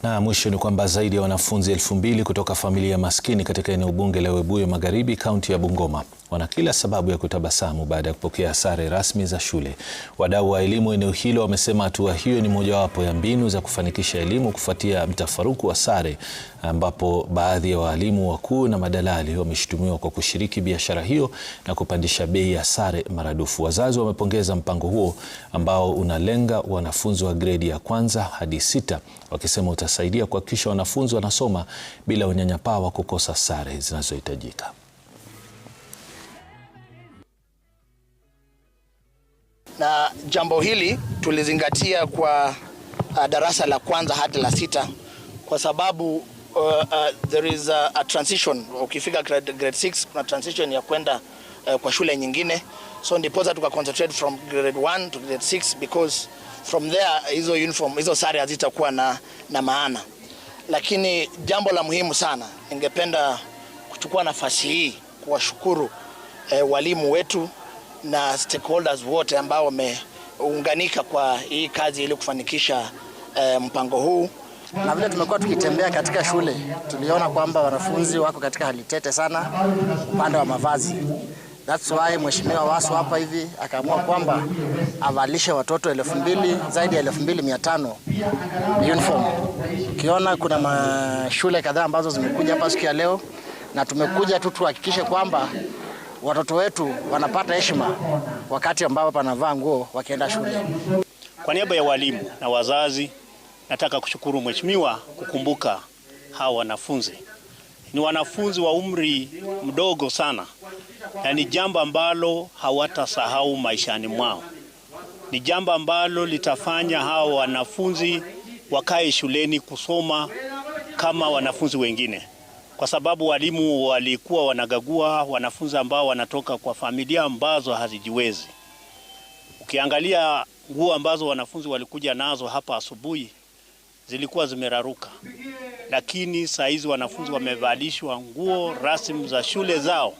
Na mwisho ni kwamba zaidi ya wanafunzi 2,000 kutoka familia maskini katika eneo bunge la Webuye Magharibi, kaunti ya Bungoma wana kila sababu ya kutabasamu baada ya kupokea sare rasmi za shule. Wadau wa elimu eneo hilo wamesema hatua hiyo ni mojawapo ya mbinu za kufanikisha elimu kufuatia mtafaruku wa sare, ambapo baadhi ya walimu wakuu na madalali wameshutumiwa kwa kushiriki biashara hiyo na kupandisha bei ya sare maradufu. Wazazi wamepongeza mpango huo ambao unalenga wanafunzi wa gredi ya 1 hadi 6, wakisema utasaidia kuhakikisha wanafunzi wanasoma bila unyanyapaa wa kukosa sare zinazohitajika. Na jambo hili tulizingatia kwa darasa la 1 hadi la 6 kwa sababu there is a transition. Ukifika grade 6 kuna transition ya kwenda kwa shule nyingine, so ndiposa tukaconcentrate from grade 1 to grade 6 because from there hizo sare hazitakuwa na maana. Lakini jambo la muhimu sana, ningependa kuchukua nafasi hii kuwashukuru walimu wetu na stakeholders wote ambao wameunganika kwa hii kazi ili kufanikisha mpango huu. Na vile tumekuwa tukitembea katika shule, tuliona kwamba wanafunzi wako katika hali tete sana upande wa mavazi. That's why Mheshimiwa Wasu hapa hivi akaamua kwamba avalishe watoto 2,000, zaidi ya 2,500 uniform. Ukiona kuna mashule kadhaa ambazo zimekuja hapa siku ya leo, na tumekuja tu tuhakikishe kwamba watoto wetu wanapata heshima wakati ambao panavaa nguo wakienda shule. Kwa niaba ya walimu na wazazi, nataka kushukuru Mheshimiwa kukumbuka hawa wanafunzi. Ni wanafunzi wa umri mdogo sana, na ni jambo ambalo hawatasahau maishani mwao. Ni jambo ambalo litafanya hawa wanafunzi wakae shuleni kusoma kama wanafunzi wengine, kwa sababu walimu walikuwa wanagagua wanafunzi ambao wanatoka kwa familia ambazo hazijiwezi. Ukiangalia nguo ambazo wanafunzi walikuja nazo hapa asubuhi zilikuwa zimeraruka, lakini saa hizi wanafunzi wamevalishwa nguo rasmi za shule zao.